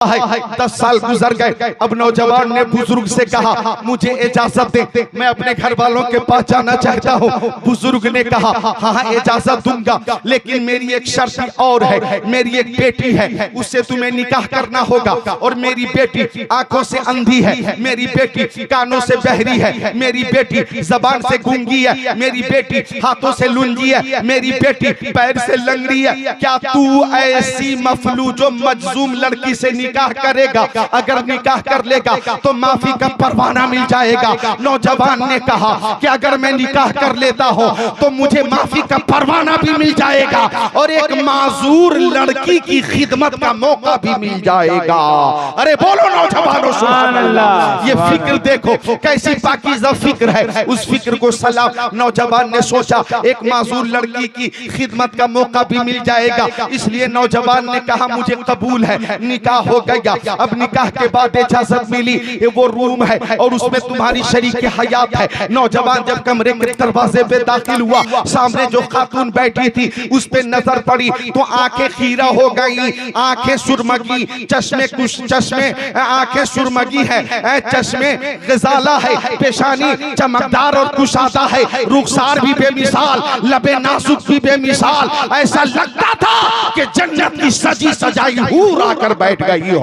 है 10 साल गुजर गए। अब नौजवान ने बुजुर्ग से कहा मुझे इजाजत दे, मैं अपने घर वालों के पास जाना चाहता हूँ। बुजुर्ग ने कहा हाँ इजाजत दूंगा, लेकिन मेरी एक शर्त और है, मेरी एक बेटी है, उससे तुम्हें निकाह करना होगा। और मेरी बेटी आंखों से अंधी है, मेरी बेटी कानों से बहरी है, मेरी बेटी जबान से गूंगी है, मेरी बेटी हाथों से लुंगी है, मेरी बेटी पैर से लंगड़ी है। क्या तू ऐसी मफलूज मजलूम लड़की से निकाह करेगा? अगर निकाह कर लेगा तो माफी का परवाना मिल जाएगा। नौजवान ने कहा कि अगर मैं निकाह कर लेता हूं तो मुझे माफी का परवाना भी मिल जाएगा और एक माजूर लड़की की खिदमत का मौका भी मिल जाएगा। अरे बोलो नौजवानों सुभान अल्लाह। ये फिक्र देखो कैसी पाकीज़ा फिक्र है। उस फिक्र को सलाम नौजवान ने सोचा, एक माजूर लड़की की खिदमत का मौका भी मिल जाएगा। इसलिए नौजवान ने कहा मुझे कबूल है, निकाह हो गया। अब निकाह के बाद इजाजत मिली, वो रूम है और उसमें तुम्हारी शरीक हयात है। नौजवान जब कमरे के दरवाजे पे दाखिल हुआ, सामने जो खातून बैठी थी उस पे नजर पड़ी तो आंखें खीरा हो गई, आंखें सुरमगी, चश्मे कुछ चश्मे आंखें सुरमगी है, चश्मे गजाला है, पेशानी चमकदार और कुशादा है, रुखसार भी बेमिसाल, लबे नाजुक भी बेमिसाल। ऐसा लगता था कि जन्नत की सजी सजाई हूर आकर बैठ गई हो।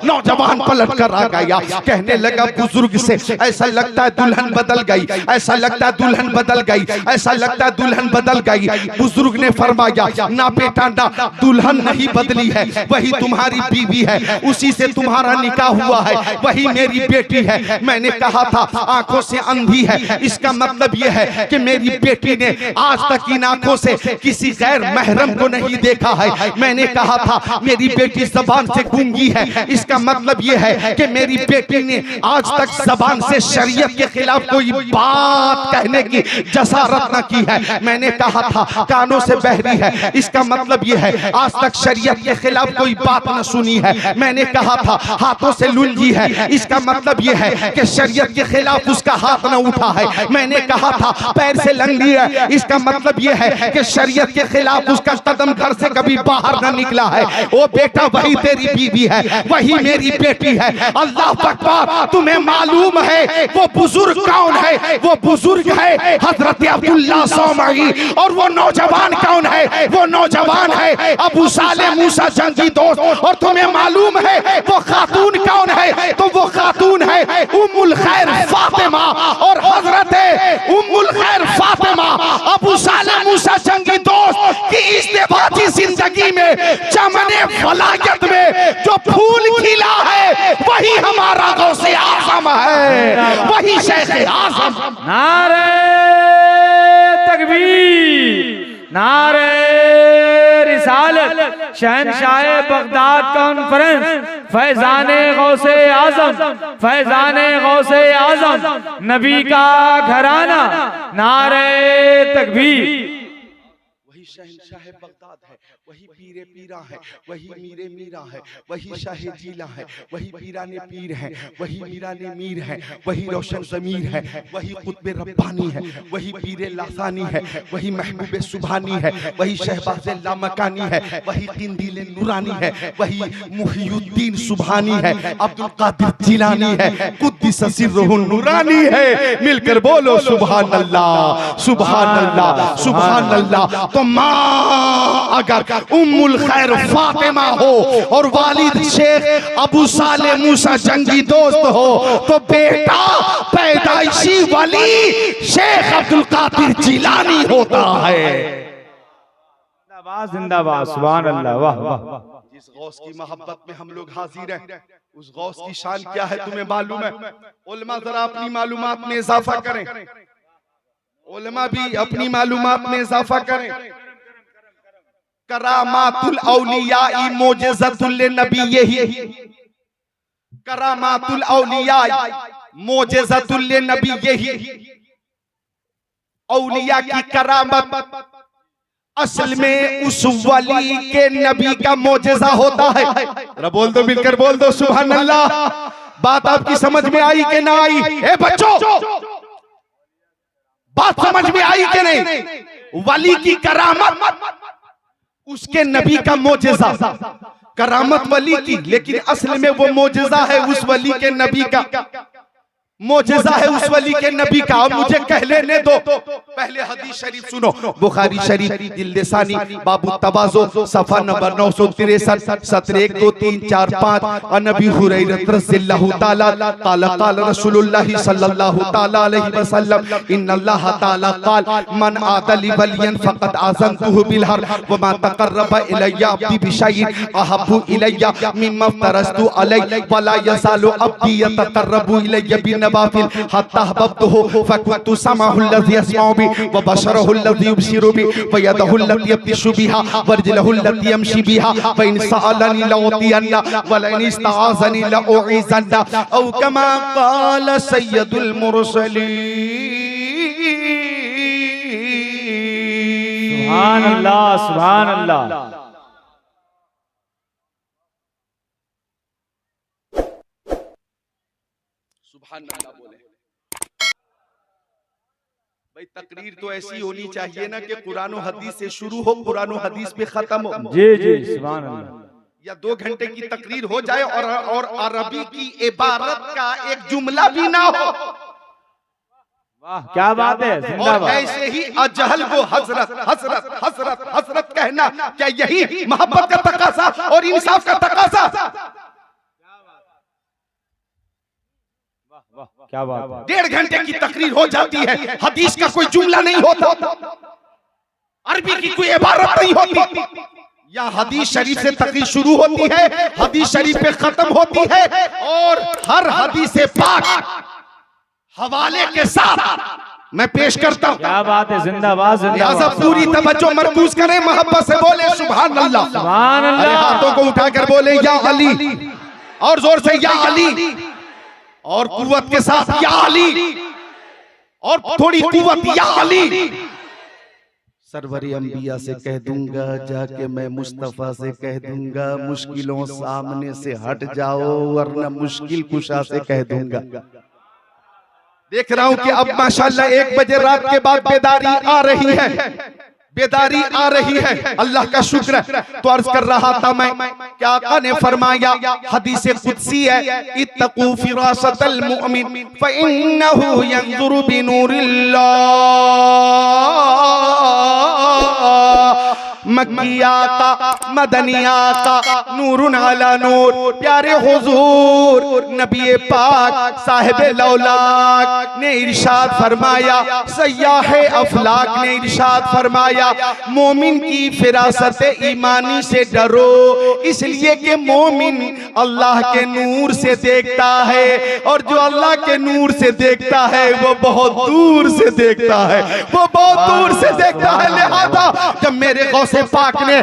नौजवान पलट कर आ गया, कहने लगा बुजुर्ग से, ऐसा लगता है दुल्हन बदल गई, ऐसा लगता है दुल्हन बदल गई, ऐसा लगता है दुल्हन बदल गई। बुजुर्ग ने फरमाया ना बेटा ना, दुल्हन नहीं बदली है, वही तुम्हारी बीवी है, उसी से तुम्हारा निकाह हुआ है, वही मेरी बेटी है। मैंने कहा था आंखों से अंधी है, इसका मतलब यह है कि मेरी बेटी ने आज तक इन आंखों से किसी गैर महरम को नहीं देखा है। मैंने कहा था मेरी बेटी जबान से गूंगी है, इसका मतलब यह है कि मेरी बेटी ने आज तक जबान से शरीयत के खिलाफ कोई बात कहने की जसारत न की है। मैंने कहा था कानों से बहरी है, इसका मतलब यह है आज तक शरीयत के खिलाफ कोई बात न सुनी है। मैंने कहा था हाथों से लुंगी है, इसका मतलब यह है कि शरीयत के खिलाफ उसका हाथ न उठा है। मैंने कहा था पैर से लंगी है, इसका मतलब यह है कि शरीयत के खिलाफ उसका कदम घर से कभी बाहर न निकला है। ओ बेटा वही तेरी बीवी है, वही मेरी बेटी है। अल्लाह अकबर, तुम्हें मालूम है वो बुजुर्ग कौन है? वो बुजुर्ग है हजरत अब्दुल्लाह सौमई। और वो नौजवान कौन है? वो नौजवान है अबू साले मूसा जंगी दोस्त। और तुम्हें मालूम है वो खातून कौन है? तो वो खातून है उम्मुल खैर फातिमा। और हजरत उम्मुल खैर फातिमा अबू साले मूसा जंगी दोस्त की इज़्तिवाजी जिंदगी में चमने फलायत में जो फूल खिला है वही हमारा गौसे आज़म है, वही शेख आज़म। नारे तकबीर, नारे रिसालत, शहंशाह बगदाद कॉन्फ्रेंस, फैजाने गौसे आज़म, फैजाने गौसे आज़म, नबी का घराना। नारे तकबीर। वही शहंशाह बगदाद है, वही पीरे पीरा है, वही मीरे मीरा है, वही शाहे जीला है, वही पीराने पीर है, वही मीराने मीर है, वही रोशन ज़मीर है, वही कुतुब रब्बानी है, वही पीरे लासानी है, वही महबूब सुभानी है, वही शहबाज़ लामकानी है, वही किंदील नूरानी है, वही मुहियुद्दीन सुभानी है, अब्दुल कादिर जिलानी है, कुद्दिस सिर्रुहु नूरानी है। मिलकर बोलो सुभान अल्लाह, सुभान अल्लाह, सुभान अल्लाह। तो माँ अगर उम्मुल खैर फातिमा हो और वालिद शेख अबू साले मूसा जंगी दोस्त हो तो बेटा पैदाइशी वली शेख अब्दुल कादिर जिलानी होता है। जिंदाबाद जिंदाबाद, सुभान अल्लाह, वाह वाह। जिस गौस की मोहब्बत में हम लोग हाजिर हैं, उस गौस की शान क्या है तुम्हें मालूम है? उलमा जरा अपनी मालूमात में इजाफा करें, उलमा भी अपनी मालूमात में इजाफा करें। करामातुल औलिया मोजेज़तुल नबी, करामातुल औलिया मोजेज़तुल नबी। औलिया की करामत असल में उस वली के नबी का मोजेज़ा होता है। जरा बोल दो, मिलकर बोल दो सुभान अल्लाह। बात आपकी समझ में आई कि ना आई? ए बच्चों, बात समझ में आई कि नहीं? वली की करामत उसके नबी का मोजेज़ा। करामत वली की, लेकिन असल में वो मोजज़ा है उस वली के नबी का, मोजज़ा है उस वली के नबी का। अब मुझे कह लेने दो, पहले हदीस शरीफ सुनो। बुखारी शरीफ जिल्द सानी बाबू तवाज़ो सफ़ा नंबर 963 सत्र 1 2 3 4 5 नबी हुरैरा रज़ियल्लाहु ताला क़ाल क़ाल रसूलुल्लाह सल्लल्लाहु ताला अलैहि वसल्लम इन्नल्लाह ताला क़ाल मन आदली वलियन फ़क़द आज़नतुहु बिल हर्ब व मा तक़र्रबा इलय्या अब्दी बिशैइन अहब्बु इलय्या मिम्मा फ़रज़तु अलैहि व ला यज़ालु अब्दी यतक़र्रबु इलय्या बिन नवाफिल हत्ता हबब्तुहु फकुन्तु समाहु अल्लज़ी यस्माउ बि व बशरहु अल्लज़ी युबसिरु बि व यदहु अल्लती यब्तिशु बिहा व रजलहु अल्लती यमशी बिहा व इन सअलनी लउतियन्ना व इन इस्तआज़नी लउईज़न्ना औ कमा क़ाल सय्यदुल मुरसलीन। सुभान अल्लाह, सुभान अल्लाह। बोले भाई, तकरीर तो ऐसी होनी चाहिए ना कि कुरान और हदीस से शुरू हो, कुरान और हदीस पे खत्म हो। जी जी, सुभान अल्लाह। या 2 घंटे की तकरीर हो जाए और अरबी की इबारत का एक जुमला भी ना हो। वाह, क्या बात है, जिंदाबाद। और ऐसे ही अजहल को हजरत हजरत हजरत हजरत कहना, क्या यही मोहब्बत का तकाजा और इंसाफ का तकाजा? क्या बात है। 1.5 घंटे की तकरीर हो जाती है, हदीस का कोई जुमला नहीं होता, अरबी की कोई इबारत नहीं होती। या हदीस शरीफ से तकरीर शुरू होती है, हदीस शरीफ पे खत्म होती है, और हर हदीस पाक हवाले के साथ मैं पेश करता हूं। क्या बात है, जिंदाबाद लिहाजा पूरी तवज्जो मरकूज करें, मोहब्बत से बोले सुभान अल्लाह, सुभान अल्लाह। अल्लाह। हाथों को उठाकर बोले या अली, और जोर से या अली, और कुव्वत के साथ या अली, और थोड़ी कुव्वत या अली। सरवरी अंबिया से कह दूंगा जाके, मैं मुस्तफा से कह दूंगा मुश्किलों सामने से हट जाओ, वरना मुश्किल कुशा से कह दूंगा। देख रहा हूं कि अब माशाल्लाह 1 बजे रात के बाद बेदारी आ रही है, बेदारी आ रही है, अल्लाह का शुक्र है। तो अर्ज कर रहा था मैं, क्या आका ने फरमाया, हदीस कुदसी है, इत्तकू फिरासतल मुमिन फइन्नहु यंजुरु बिनूरिल्लाह। मक्किया का मदनिया का नूरुन अला नूर। प्यारे हुजूर नबी पाक साहिब लौलाक ने इरशाद फरमाया, सयाह अफलाक ने इरशाद फरमाया, मोमिन की फिरासत ईमानी से डरो, इसलिए कि मोमिन अल्लाह के नूर से देखता है, और जो अल्लाह के नूर से देखता है वो बहुत दूर से देखता है, वो बहुत दूर से देखता है। लिहाजा जब मेरे गौसे पाक ने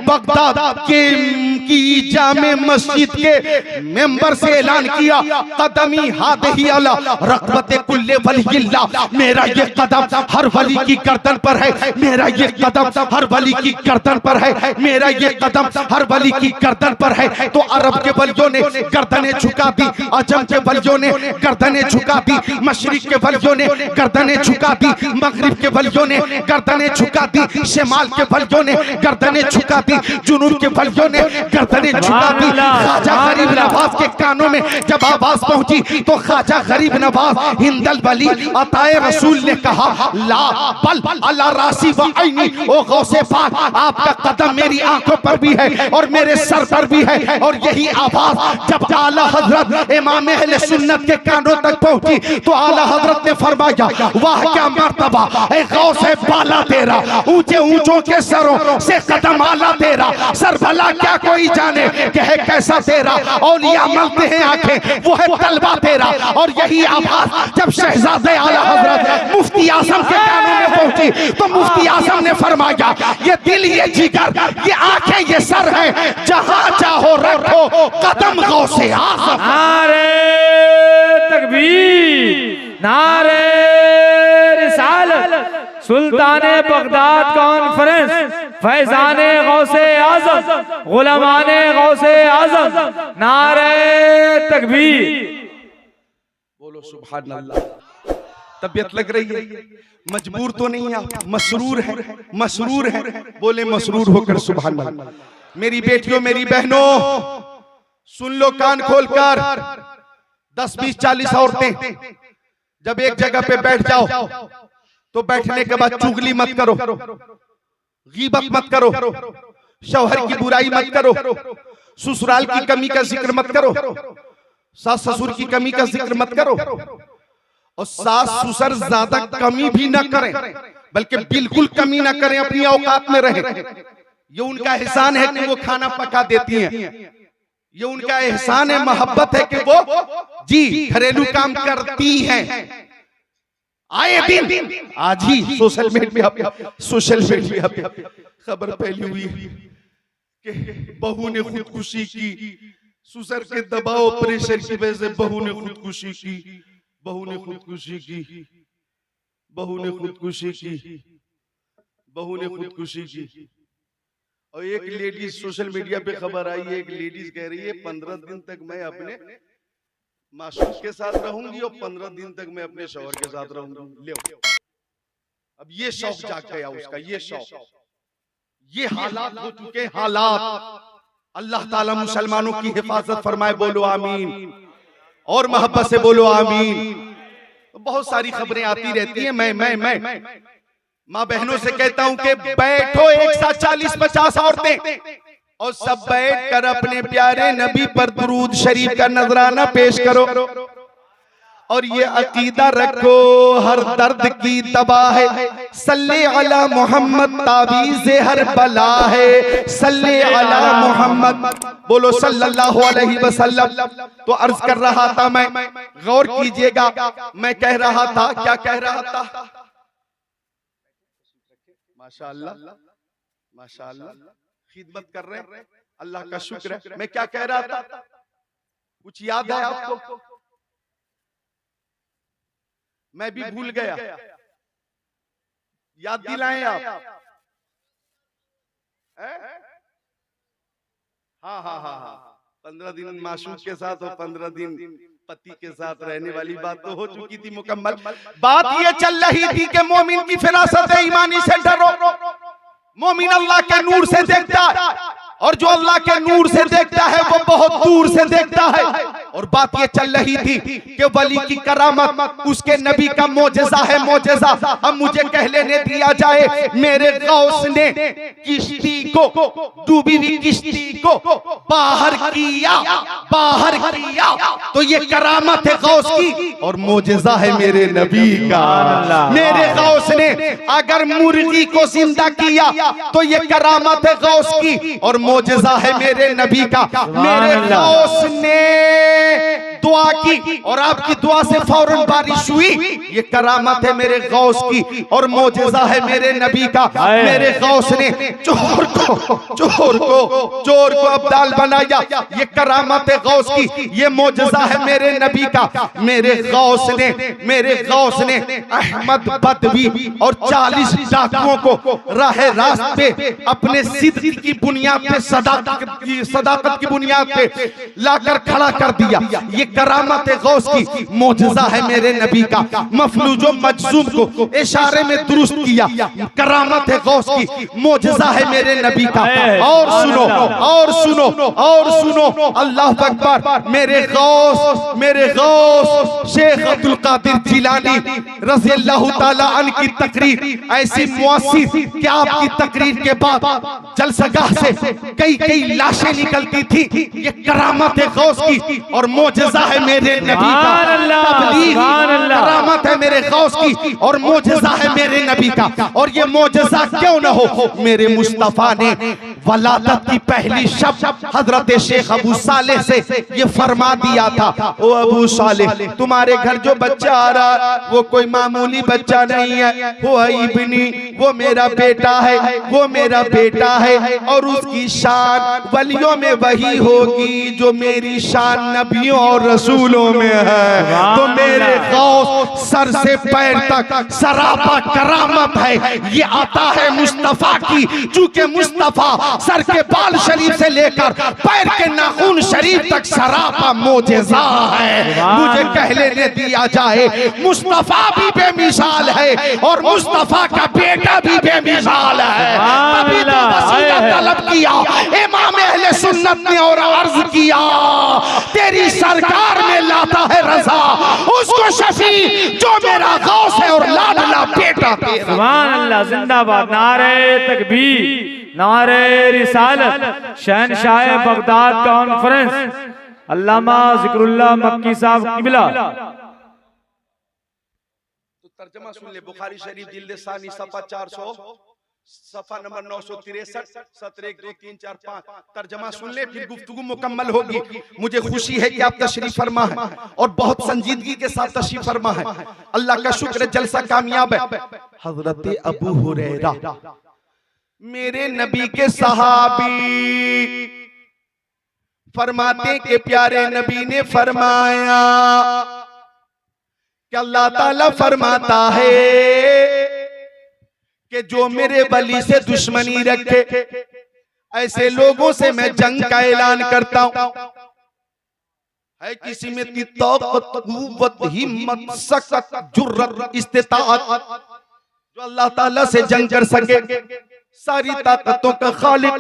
बगदाद की जामे मस्जिद के मेंबर से ऐलान किया, कदमी हादही अला रक़बते कुल्ले वलिय्यिल्लाह, मेरा ये कदम हर वली की गर्दन पर है, मेरा ये कदम हर वली की गर्दन पर है, मेरा ये कदम हर वली की गर्दन पर है। तो अरब के वलियों ने गर्दनें झुका दी, अजम के वलियों ने गर्दनें झुका दी, मशरिक के वलियों ने गर्दनें झुका दी, मगरिब के वलियों ने गर्दनें झुका दी, शिमाल के वलियों ने गर्दनें झुका दी, जुनूब के वलियों ने गर्दनें झुका दी। ख्वाजा गरीब नवाज के कानों में जब आवाज पहुंची तो ख्वाजा गरीब नवाज हिंदल वली अताए रसूल ने कहा, ला बल अला रासी व ऐनी, ओ गौसे पाक आपका कदम मेरी आंखों पर भी है और मेरे सर पर भी है। और यही आवाज जब आला हजरत इमाम अहले सुन्नत के कानों तक पहुंची तो आला हजरत ने फरमाया, वाह क्या मर्तबा ए गौसे बाला तेरा, ऊंचे ऊंचों के सरों से कदम आला तेरा, सर भला क्या कोई जाने कि है कैसा तेरा, औलिया मलते हैं आंखें वो है तलवा तेरा। और यही आवाज जब शहजादे आला हजरत मुफ्ती आजम के कानों में पहुंची तो मुफ्ती आजम ने फरमाया, ये दिल ये जिगर ये आंखें ये सर है, जहां चाहो रखो कदम गौसे आजम। नारे तकबीर, नारे रिसालत, सुल्ताने बगदाद कॉन्फ्रेंस, फैजाने गौसे आजम, गुलामाने गौसे आजम, नारे तकबीर। बोलो सुभान अल्लाह। तबीयत लग रही है, मजबूर तो नहीं आप, मसरूर है, मसरूर है, बोले मसरूर होकर सुभान अल्लाह। मेरी बेटियों, मेरी बहनों, सुन लो कान खोलकर। 10, 20, 40 औरतें जब एक जगह पे बैठ जाओ तो बैठने के बाद चुगली मत करो, गीबत मत करो, शौहर की बुराई मत करो, ससुराल की कमी का जिक्र मत करो, सास ससुर की कमी का जिक्र मत करो, और सास ससुर ज्यादा कमी भी ना करें, बल्कि बिल्कुल कमी ना करें, अपनी औकात में रहें। ये उनका एहसान है कि वो खाना पका देती हैं, ये उनका एहसान है, मोहब्बत है कि वो जी घरेलू काम करती हैं। आए दिन आज ही सोशल मीडिया पे खबर फैली हुई कि बहू ने खुदकुशी की, ससुर के दबाव प्रेशर की वजह से बहू ने खुदकुशी की, बहू ने खुदकुशी की, बहू ने खुदकुशी की, बहू ने खुदकुशी की। और एक लेडीज सोशल मीडिया पे खबर आई है, एक लेडीज कह रही है 15 दिन तक मैं अपने मासूम के साथ रहूंगी और 15 दिन तक मैं अपने शौहर के साथ रहूंगी। ले अब ये शौक जाग गया उसका, ये शौक, ये हालात हो चुके, हालात। अल्लाह ताला मुसलमानों की हिफाजत फरमाए, बोलो आमीन, और मोहब्बत से बोलो आमीन। बहुत सारी खबरें आती रहती हैं, मैं माँ बहनों से कहता हूं कि बैठो एक साथ 40-50 औरतें और सब बैठकर अपने प्यारे नबी पर दुरूद शरीफ का नजराना पेश करो और ये अकीदा रखो, हर दर्द की दवा है सल्ले अला मोहम्मद, ताबीज़ हर बला है सल्ले अला मोहम्मद, बोलो सल्लल्लाहु अलैहि वसल्लम। तो अर्ज कर रहा था मैं, गौर कीजिएगा, मैं कह रहा था, क्या कह रहा था? माशाअल्लाह, माशाअल्लाह, खिदमत कर रहे हैं, अल्लाह का शुक्र है। मैं क्या कह रहा था, कुछ याद है आपको? मैं भी भूल गया, याद दिलाएं आप। हाँ, 15 दिन माशूक के साथ और 15 दिन पति के साथ रहने वाली बात तो हो चुकी थी मुकम्मल। बात ये चल रही थी कि मोमिन की फिरासत ईमानी से डरो, मोमिन अल्लाह के नूर से देखता है और जो अल्लाह के नूर से देखता है वो बहुत दूर से देखता है। और बात ये चल रही थी कि वली की करामत उसके नबी का मोजज़ा है, मोजज़ा। अब मुझे कह लेने दिया जाए, मेरे गौस ने किश्ती को, डूबी हुई किश्ती को बाहर किया, बाहर किया, तो ये करामत है गौस की और मोजज़ा है मेरे नबी का। मेरे गौस ने अगर मुर्गी को जिंदा किया तो ये करामत है गौस की और मोजज़ा है मेरे नबी का। मेरे गौस ने दुआ की और आपकी दुआ से फौरन बारिश हुई, ये करामत है मेरे गौस की और मोजज़ा है मेरे नबी का। मेरे गौस ने चोर को अब्दाल बनाया, ये करामत है गौस की, ये मोजज़ा है मेरे नबी का। मेरे गौस ने अहमद बदवी और 40 डाकुओं को राह रास्त पे अपने सिद्क की बुनियाद पे, सदाकत की बुनियाद पे लाकर खड़ा कर दिया। ये करामत है गौस की, मोजज़ा है मेरे नबी का। मफलूजो मजसूम को इशारे में दुरुस्त किया, करामत है गौस की, मोजज़ा है मेरे नबी का। और सुनो, और सुनो, और सुनो, अल्लाह अकबर। मेरे गौस शेख अब्दुल कादिर जिलानी रज़ी अल्लाह ताला अन्हु की तकरीर ऐसी मुअस्सिर कि आपकी तकरीर के बाद जलसगाह से कई लाशें निकलती थी। ये करामत है गौस की और मोजज़ा है मेरे नबी का। तबलीग करामत है मेरे गौस की और मोजज़ा है मेरे नबी का। और ये मोजज़ा क्यों न हो, मेरे मुस्तफा ने वलादत की पहली शब हजरत शेख अबू सालेह से ये फरमा दिया था, ओ अबू सालेह, तुम्हारे घर जो बच्चा आ रहा वो कोई मामूली बच्चा नहीं है, वो इब्नी, वो मेरा बेटा है, वो मेरा बेटा है और उसकी शान वलियों में वही होगी जो मेरी शान नबियों और रसूलों में है। तो मेरे गौस सर से पैर तक सरापा करामत है, ये आता है मुस्तफा की, चूंकि मुस्तफा सर के बाल शरीफ से लेकर पैर के नाखून शरीफ तक सरापा मोजज़ा है। मुझे कह लेने दिया जाए, मुस्तफा भी बेमिसाल है और मुस्तफा का बेटा बेटा भी बेमिसाल है। तभी तो वसीला तलब किया इमाम अहले सुन्नत ने और अर्ज किया तेरी सरकार में लाता है रजा उसको शफी जो मेरा गौस है और लाडला बेटा तेरा। सुभान अल्लाह, जिंदाबाद, नारे तकबीर, नारे रिसालत, शहनशाह बगदाद कॉन्फ्रेंस अल्लामा जिक्रुल्लाह मक्की साहब किबला। तो तर्जमा सुन ले, बुखारी शरीफ जिल्द सानी सफा 400 सफा नंबर 963 सत्र 1 2 3 4 5 तर्जमा सुन ले, फिर गुफ्तगू मुकम्मल होगी। मुझे खुशी है कि आप तशरीफ फरमा है और बहुत संजीदगी के साथ तशरीफ फरमा है। अल्लाह का शुक्र है, जलसा कामयाब है। हजरत अबू हुरैरा मेरे नबी के सहाबी फरमाते के प्यारे नबी ने फरमाया कि अल्लाह ताला फरमाता है कि जो मेरे वली से दुश्मनी रखे ऐसे लोगों से मैं जंग का ऐलान करता हूं। है किसी में ताकत, कुव्वत, हिम्मत, सकत, जुर्रत, इस्तिताअत जो अल्लाह ताला से जंग कर सके, सारी ताकतों का खालिक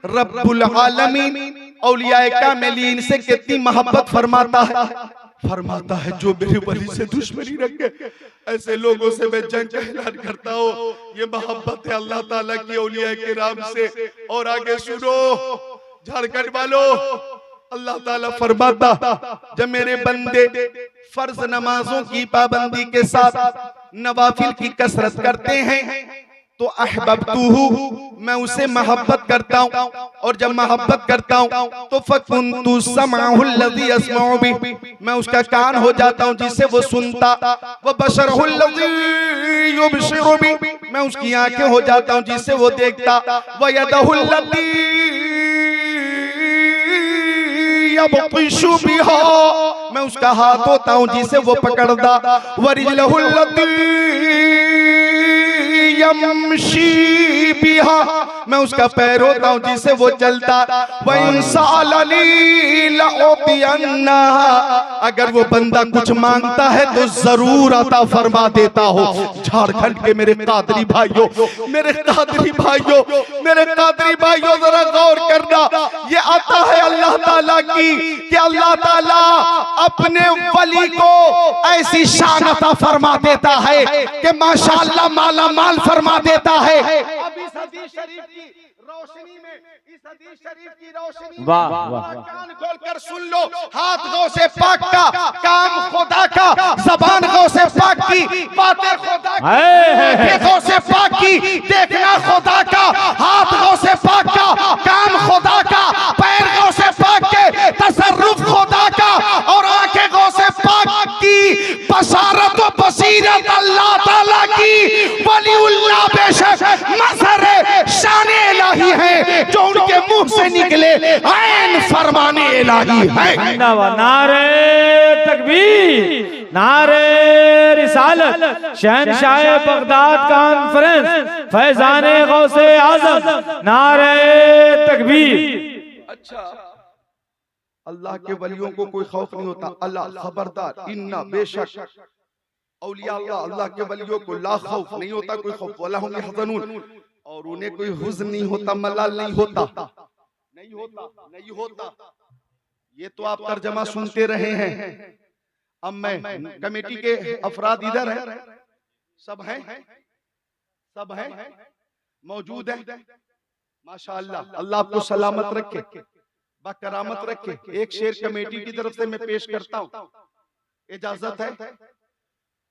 रब्बुल आलमीन औलियाए कामिलीन से कितनी मोहब्बत फरमाता है जो मेरे वली से दुश्मनी रखे ऐसे लोगों से मैं जंग का ऐलान करता हूँ। ये मोहब्बत है अल्लाह ताला की औलियाए किराम से। और आगे सुनो झारखंड वालों, अल्लाह ताला फरमाता जब मेरे बंदे फर्ज नमाजों की पाबंदी के साथ नवाफिल की कसरत करते हैं तो अहबब्तुहु मैं उसे मोहब्बत करता हूँ। और जब मोहब्बत करता हूँ तो फकुन्तु समाहुल लज़ी अस्माउ बिही मैं उसका कान हो जाता हूँ जिससे वो सुनता, व बशरुल लज़ी युबशिरु बिही मैं उसकी आंखें हो जाता हूँ जिससे वो देखता, व यदहुल लज़ी यबतिशु बिहा मैं उसका हाथ होता हूँ जिसे वो पकड़ता, व रिजलहुल लज़ी यमशी बिहा मैं उसका पैर होता हूँ जिसे वो चलता, व इंसालनी लउतियन्ना अगर वो बंदा कुछ मांगता है तो जरूर अता फरमा देता हो। झारखंड के मेरे कादरी भाइयों, मेरे कादरी भाइयों जरा गौर करना, ये आता है अल्लाह ताला की कि अल्लाह ताला अपने वली को ऐसी शान अता फरमा देता है कि माशाअल्लाह माला माल फरमा देता है। अब इस हदीस शरीफ की रोशनी में, इस हदीस शरीफ की रोशनी वाह वाह, कान खोलकर सुन लो, हाथ गौ से पाक का, काम खुदा का, जबान गौ से पाक की, बातें खुदा की, गौ से पाक की, देखना खुदा का, हाथ गौ से पाक का, काम खुदा का, पैर गौ से पाक के, तसर्रुफ खुदा का और आंखें गौ से पाक की, बसारत व बसीरत अल्लाह ताला की। वलीउल्लाह बेशक मज़हर शान इलाही है जो उनके मुंह से निकले ऐन फरमाने इलाही है। नारे तकबीर, नारे रिसालत, शहनशाह बगदाद कॉन्फ्रेंस, फैजाने गौसे आजम, नारे तकबीर। अच्छा, अल्लाह के वलियों को कोई खौफ नहीं होता। अल्लाह खबरदार, इन्ना बेशक औलिया अल्लाह के वलियों को ला खौफ नहीं होता, कोई खौफ वला हुम यहज़नून और उन्हें कोई हुज़्न नहीं होता, मलाल नहीं होता। ये तो आप तर्जमा सुनते रहे हैं। अब मैं कमेटी के अफराद इधर हैं, सब हैं मौजूद हैं माशाअल्लाह। अल्लाह आपको सलामत रखे, बकरामत रखे। एक शेर कमेटी की तरफ से मैं पेश करता हूँ, इजाजत है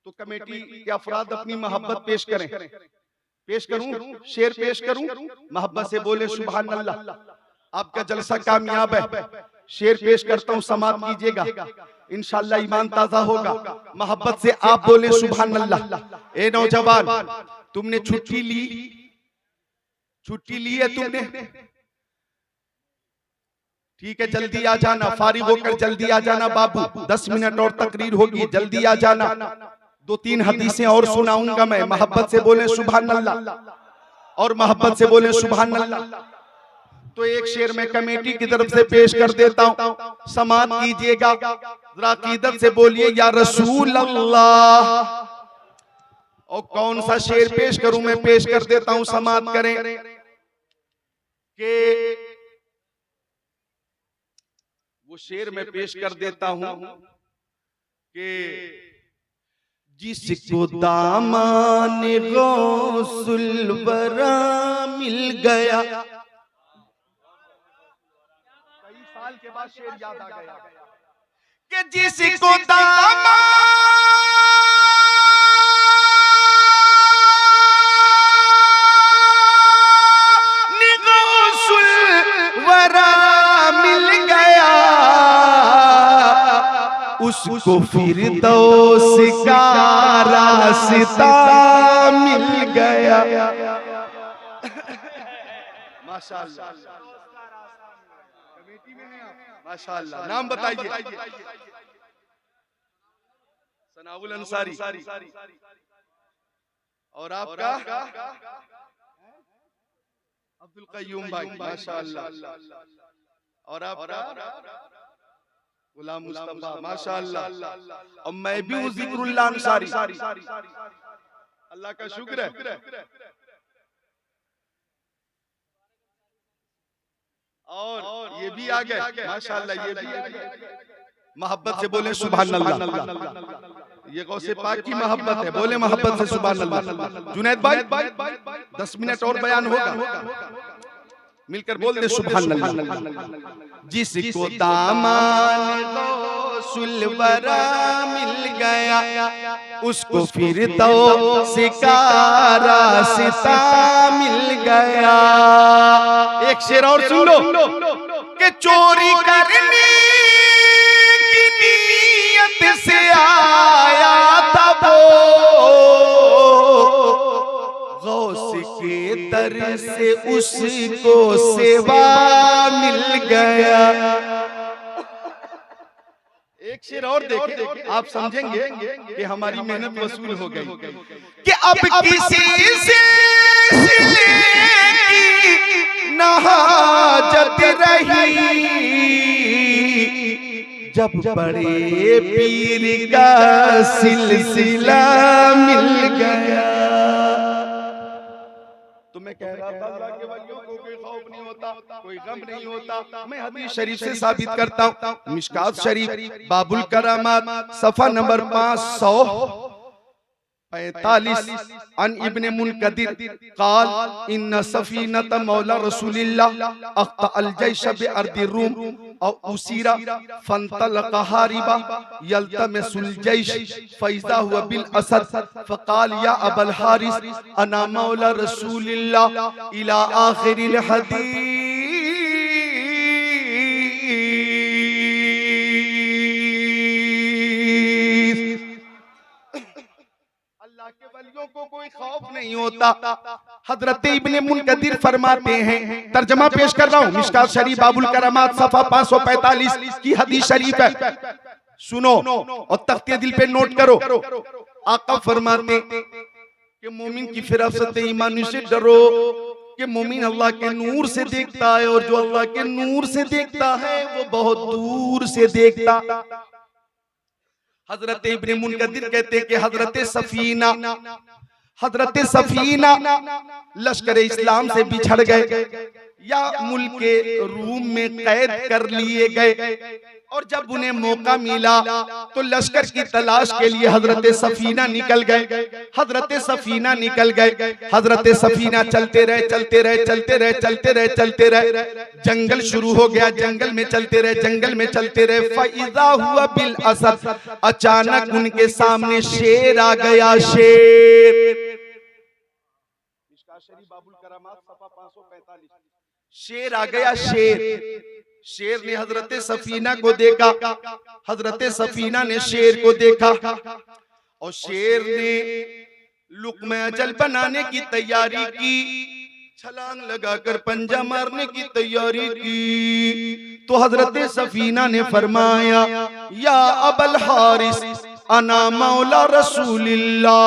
तो कमेटी के अफराद अपनी मोहब्बत पेश करें। पेश करूं, शेर पेश करूं, मोहब्बत से बोले सुभान अल्लाह। आपका जलसा कामयाब है। शेर पेश करता हूं, समात कीजिएगा, इंशाअल्लाह ईमान ताजा होगा। मोहब्बत से आप बोले सुभान अल्लाह। ए नौजवान, तुमने छुट्टी ली है तुमने, ठीक है, जल्दी आ जाना, फारिग होकर जल्दी आ जाना बाबू, 10 मिनट और तकरीर होगी, जल्दी आ जाना। 2-3 हदीसें और सुनाऊंगा मैं। मोहब्बत से बोले सुभान अल्लाह और मोहब्बत से बोले सुभान अल्लाह। तो एक शेर में कमेटी की तरफ से पेश कर देता हूं, समात कीजिएगा, जरा अकीदत से बोलिए या रसूल अल्लाह। और कौन सा शेर पेश करूं? मैं पेश कर देता हूं, समाप्त करें कि वो शेर मैं पेश कर देता हूं कि जिसको दामन गौसुल वरा मिल गया, कई साल के बाद शेर याद आ गया कि जिसको दामन वरा मिल गया, उसको फिरदौस का रास्ता मिल गया। माशाअल्लाह, कमेटी में हैं आप? माशाअल्लाह। नाम बताइए। सनाउल अंसारी। और आपका? अब्दुल कय्यूम भाई, माशाअल्लाह। और आपका? गुलाम मुस्तफा, माशाअल्लाह। और मैं भी हूँ जिक्रुल्लाह अंसारी। अल्लाह का शुक्र है। और ये भी आ गए, माशाअल्लाह, ये भी आ गए। मोहब्बत से बोले सुभान अल्लाह। ये गौसे पाक की मोहब्बत है, बोले मोहब्बत से सुभान अल्लाह। जुनैद भाई 10 मिनट और बयान होगा, मिलकर बोल दे सुभान अल्लाह। जिसको दामन गौसुल वरा मिल गया, उसको फिरदौस का रास्ता मिल गया। एक शेर और सुन लो कि चोरी करने की नीयत से आया था वो, गौस के दर से उसको सेवा मिल गया। एक शेर और देखें, आप समझेंगे कि हमारी मेहनत वसूल हो गई कि अब किसी से न हाजत रही, जब बड़े पीर का सिलसिला मिल गया। तो मैं कह रहा था अल्लाह के वलियों को कोई खौफ नहीं होता, कोई गम नहीं होता। मैं हदीस शरीफ से साबित करता हूँ, मिशकात शरीफ बाबुल करामात सफा नंबर 545 अन इब्ने मुनकदिर काल इन्ना सफीनत मौला रसूलिल्लाह अख्ता अल जैश बि अर्दि रूम और उसीरा फंतलक हारिबा यल्तमिसुल जैश फैज़ा हुआ बिल असद फकाल या अबल हारिस अना मौला रसूलिल्लाह इला आखिरिल हदीस। को कोई खौफ नहीं होता। हजरत इब्ने मुनकदिर फरमाते हैं, तर्जमा पेश कर रहा हूँ, मिशकात शरीफ बाबुल करामात सफा 545 की हदीस शरीफ है, सुनो और तख्ते दिल पे नोट करो। आका फरमाते कि मोमिन की फिरासत ईमानी से डरो कि मोमिन अल्लाह के नूर से देखता है और जो अल्लाह के नूर से देखता है वो बहुत दूर से देखता। हजरत इब्ने मुनकदिर कहते हैं कि हजरत सफीना लश्कर इस्लाम से बिछड़ गए या मुल्क के रूम में कैद कर लिए गए, और जब उन्हें मौका मिला तो लश्कर की तलाश के लिए हजरत सफीना निकल गए। हजरत सफीना निकल गए, हजरत सफीना चलते रहे चलते रहे चलते रहे चलते रहे चलते रहे, जंगल शुरू हो गया, जंगल में चलते रहे जंगल में चलते रहे। फइज़ा हुआ बिल असद, अचानक उनके सामने शेर आ गया। शेर शेर आ गया। शेर ने हजरत सफीना को देखा, हजरत सफीना ने शेर को देखा और शेर ने लुक़्मा अजल बनाने की तैयारी की, छलांग लगाकर पंजा मारने की तैयारी की। तो हजरत सफीना ने फरमाया या अबल हारिस अना मौला रसूलिल्लाह।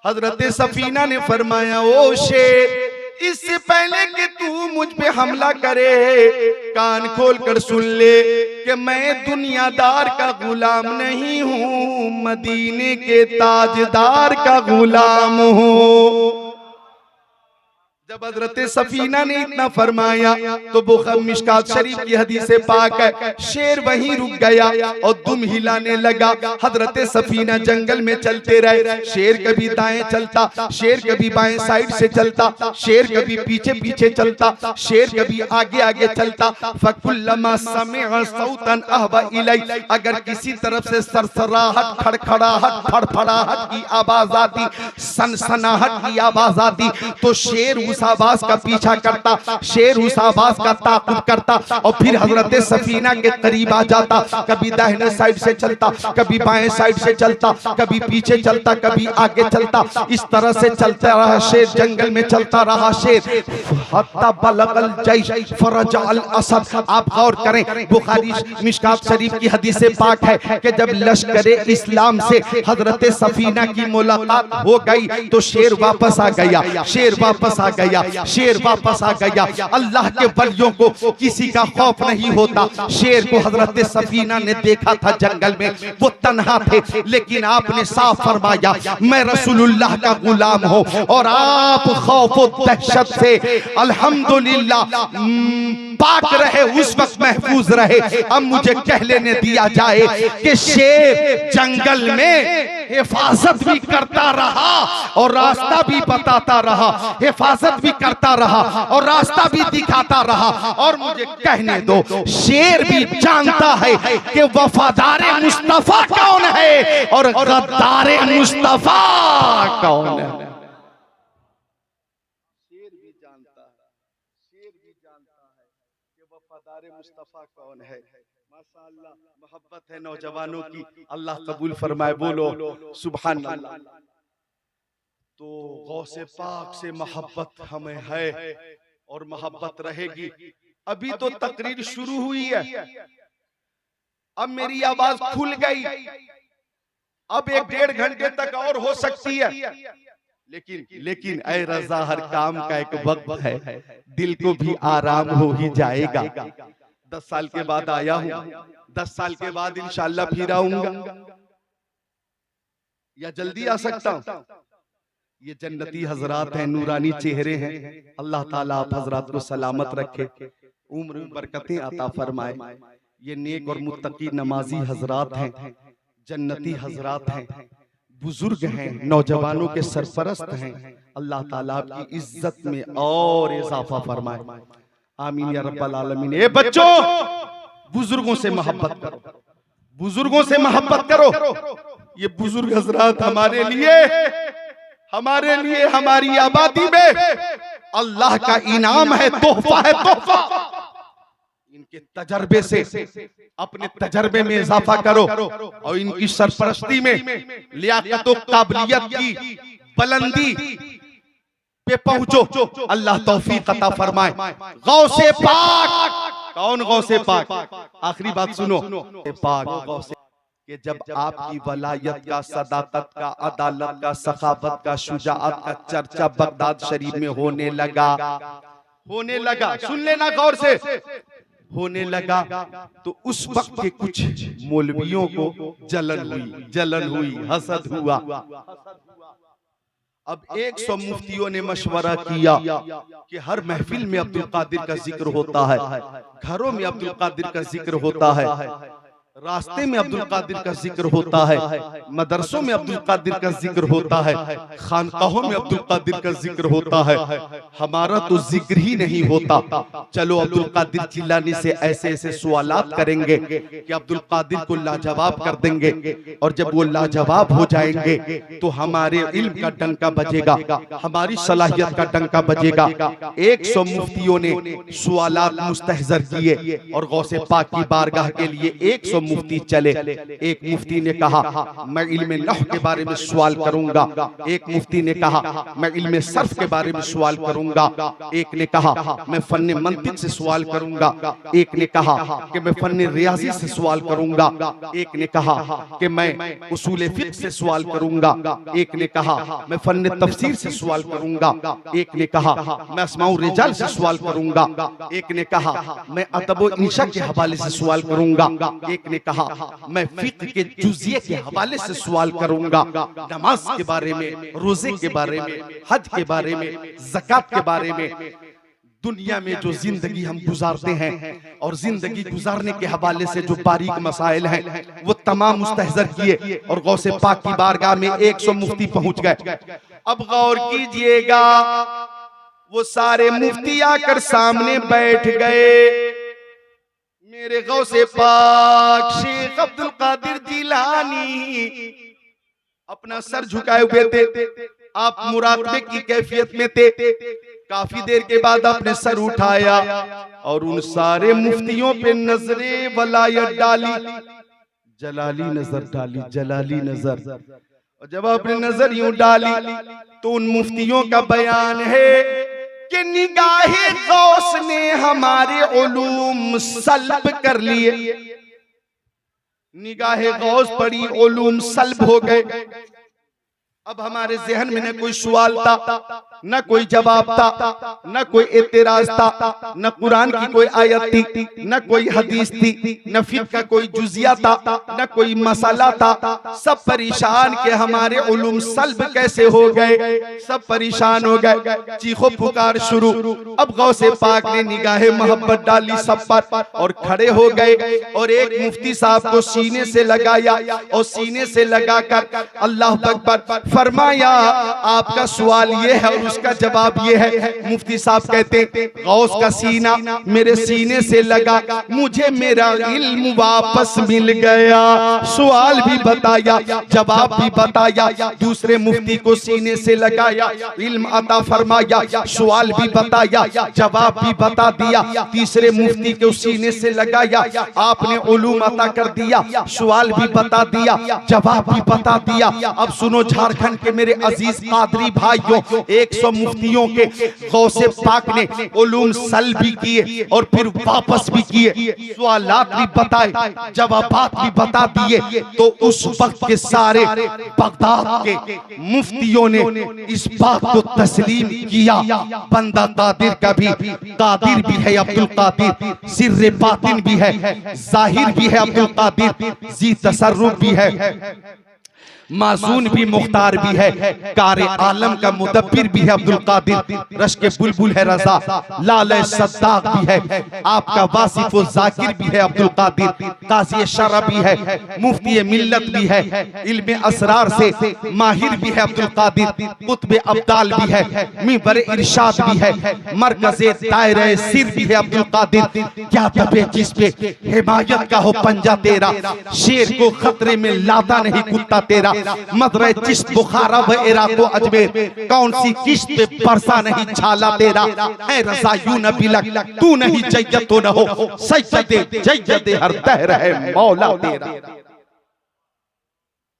हजरत सफीना ने फरमाया ओ शेर इससे पहले कि तू मुझ पे हमला करे, कान खोल कर सुन ले कि मैं दुनियादार का गुलाम नहीं हूँ, मदीने के ताजदार का गुलाम हूँ। जब हजरत सफीना ने इतना फरमाया तो बुखारी मिशकात शरीफ की हदीस पाक है, शेर वहीं रुक गया और दुम हिलाने लगा। हजरत सफीना जंगल में चलते रहे, शेर कभी दाएं चलता, शेर कभी बाएं साइड से चलता, शेर कभी पीछे पीछे चलता, शेर कभी आगे आगे चलता। फकुल्लमा समिअ सौतन अहवा इलै, अगर किसी तरफ से सरसराहट, खड़खड़ाहट, फड़फड़ाहट की आवाज आती, सनसनाहट की आवाज आती तो शेर उस आवाज का पीछा करता, शेर उस आवाज का ताक़ुब करता और फिर हजरत सफीना के करीब आ जाता। कभी दाहिने साइड से चलता, कभी बाएं साइड से चलता, कभी पीछे चलता, कभी आगे चलता। इस तरह से चलता रहा शेर, जंगल में चलता रहा शेर। हत्ता बलगल जैश फरजअल असद। आप गौर करें, बुखारी मिशकात शरीफ की हदीस पाक है कि जब लश्करे इस्लाम से हजरत सफीना की मुलाकात हो गई तो शेर वापस आ गया, शेर वापस आ गया, शेर वापस आ गया। अल्लाह के वलियों को किसी का खौफ नहीं होता। शेर को हजरत सफीना ने देखा था जंगल में, वो तन्हा थे, लेकिन आपने साफ फरमाया मैं रसूलुल्लाह का गुलाम हूं और आप खौफ और दहशत से अल्हम्दुलिल्लाह पाक रहे, उस वक्त महफूज रहे। अब मुझे कह लेने दिया जाए कि शेर जंगल में हिफाजत भी करता रहा और रास्ता भी बताता रहा, हिफाजत भी करता रहा और रास्ता भी दिखाता रहा। और मुझे कहने दो, शेर भी जानता है कि वफादार मुस्तफा कौन है और गद्दार मुस्तफा कौन है। शेर भी जानता है, शेर भी जानता है कि वफादार मुस्तफा कौन है। माशाअल्लाह, मोहब्बत है नौजवानों की, अल्लाह कबूल फरमाए, बोलो सुभान अल्लाह। तो गौसे पाक से मोहब्बत हमें है और मोहब्बत रहेगी। अभी तो तकरीर शुरू हुई है, अब मेरी आवाज खुल गई, अब 1-1.5 घंटे तक और हो सकती है। लेकिन ऐ रज़ा, हर काम का एक वक्त है, दिल को भी आराम हो ही जाएगा। 10 साल के बाद आया हूं, 10 साल के बाद इंशाअल्लाह फिर आऊंगा, या जल्दी आ सकता हूं। ये जन्नती हजरात हैं, नूरानी चेहरे हैं। अल्लाह ताला आप हजरात को सलामत रखे, उम्र में बरकतें अता फरमाए। ये नेक और मुत्तकी नमाजी हजरात हैं, जन्नती हजरात हैं, बुजुर्ग हैं, नौजवानों के सरपरस्त हैं। अल्लाह ताला आपकी इज्जत में और इजाफा फरमाए, आमीन या रब्बल आलमीन। ए बच्चों, बुजुर्गों से मोहब्बत करो, बुजुर्गों से मोहब्बत करो। ये बुजुर्ग हजरात हमारे लिए हमारी आबादी में अल्लाह का इनाम है, तोहफा है, तोहफा। इनके तजर्बे से अपने तजर्बे में इजाफा करो और इनकी सरपरस्ती में लियाकत और काबिलियत की बुलंदी पे पहुंचो। अल्लाह तौफीक अता फरमाए। गौसे पाक, कौन गौसे पाक? आखिरी बात सुनो, पाक गौसे कि जब आपकी वलायत का, सदाकत का, अदालत का, सखावत का, शुजाअत का चर्चा बगदाद शरीफ में होने लगा, सुन लेना गौर से, होने लगा तो उस वक्त के कुछ मौलवियों को जलन हुई, हसद हुआ। अब 100 मुफ्तियों ने मशवरा किया कि हर महफिल में अब्दुल कादिर का जिक्र होता है, घरों में अब्दुल कादिर का जिक्र होता है, रास्ते में अब्दुल कादिर का जिक्र होता है, मदरसों में अब्दुल कादिर का जिक्र होता है, खानकाहों में अब्दुल कादिर का जिक्र होता है। हमारा तो जिक्र ही नहीं होता। चलो अब्दुल कादिर जिलानी से ऐसे ऐसे सवालात करेंगे कि अब्दुल कादिर को लाजवाब कर देंगे, और जब वो लाजवाब हो जाएंगे तो हमारे इल्म का डंका बजेगा, हमारी सलाहियत का डंका बजेगा। 100 मुफ्तियों ने सवालात मुस्तहज़र किए और गौसे पाक की बारगाह के लिए 100 मुफ्ती चले। एक मुफ्ती ने कहा मैं इल्म नहव के बारे में सवाल करूंगा, एक मुफ्ती ने कहा मैं इल्म सर्फ के बारे में सवाल करूंगा, एक ने कहा मैं फन मंतिक से सवाल करूंगा, एक ने कहा कि मैं फन रियाजी से सवाल करूंगा, एक ने कहा कि मैं उसूल फिक्र से सवाल करूंगा, एक ने कहा मैं फन तफसीर से सवाल करूंगा, एक ने कहा मैं अस्माउ रिजाल से सवाल करूंगा, एक ने कहा मैं अदब इंशा के हवाले से सवाल करूंगा, एक ने कहा मैं फिक्र के जुज़िये के हवाले से सवाल करूंगा, नमाज के बारे में, रोजे के बारे में, हज के बारे में, ज़कात के बारे में। दुनिया में जो जिंदगी हम गुजारते हैं और जिंदगी गुजारने के हवाले से जो बारीक मसाइल हैं वो तमाम मुस्तहज़र किए और गौसे पाक की बारगाह में 100 मुफ्ती पहुंच गए। अब गौर कीजिएगा, वो सारे मुफ्ती आकर सामने बैठ गए। मेरे गौसे पाक शेख अब्दुल कादिर जिलानी अपना सर झुकाए हुए थे, आप मुराकबे की कैफियत में थे। काफी देर के बाद आपने सर उठाया और उन सारे मुफ्तियों पे नजरे वलायत डाली, जलाली नजर डाली, जलाली नजर। और जब आपने नजर यूं डाली तो उन मुफ्तियों का बयान है कि निगाहे गौस ने हमारे उलूम सल्ब कर लिए। निगाहे गौस पड़ी, उलूम सल्ब हो गए। अब हमारे जहन में न कोई सवाल था, न कोई जवाब था, न कोई एतराज था, न कुरान की कोई आयत थी, न कोई हदीस थी, न फिक्र का कोई जुजिया था, न कोई मसाला था। सब परेशान के हमारे उलूम सल्ब कैसे हो गए, सब परेशान हो गए, चीखो पुकार शुरू। अब गौसे पाक ने निगाहे मोहब्बत डाली सब पर और खड़े हो गए और एक मुफ्ती साहब को सीने से लगाया और सीने से लगाकर अल्लाह अकबर फरमाया आपका सवाल ये है और उसका जवाब ये है। मुफ्ती साहब कहते गौस का सीना मेरे सीने से लगा, मुझे मेरा इल्म वापस मिल गया। सवाल भी बताया, जवाब भी बताया। दूसरे मुफ्ती को सीने से लगाया, इल्म अता फरमाया, सवाल भी बताया, जवाब भी बता दिया। तीसरे मुफ्ती को सीने से लगाया, आपने उलूम अता कर दिया, सवाल भी बता दिया, जवाब भी बता दिया। अब सुनो झारखंड के मेरे अजीज कादरी भाइयों, 100 मुफ्तियों के गौसे पाक ने उलूम सल्ब भी किए और फिर वापस भी किए, सवालात भी बताए, जवाबात भी बता दिए। तो उस वक्त के सारे बगदाद के मुफ्तियों ने इस बात को तस्लीम किया, बंदा कादिर का भी कादिर भी है अब्दुल कादिर, सिर्रे बातिन भी है, जाहिर भी है अब्दुल कादिर, जी तसर्रुफ भी है, मासून भी मुख्तार भी है, कार आलम का मुदब्बिर भी है अब्दुल कादिर, रश के बुलबुल है रजा, लाल सद्दाक भी है, आपका वासिफ व जाकिर भी है अब्दुल कादिर, काजी शरा भी है, मुफ्ती मिल्लत भी है, इल्म असरार से माहिर भी है अब्दुल कादिर, कुतुब अब्दाल भी है, मिंबर इरशाद भी है, मरकज़े दायरे सिर भी है अब्दुल कादिर। क्या दबे जिस पे हिमायत का हो पंजा तेरा, शेर को खतरे में लाता नहीं कुत्ता तेरा। मदरे चिश्त बुखारा व इराक़ो अजमेर, कौन सी किश्त पे बरसा नहीं छाला तेरा। है रज़ा यूं न बिलक, तू नहीं जय्यत तो न हो, सज्जदे जय्यदे हर दहर है मौला तेरा।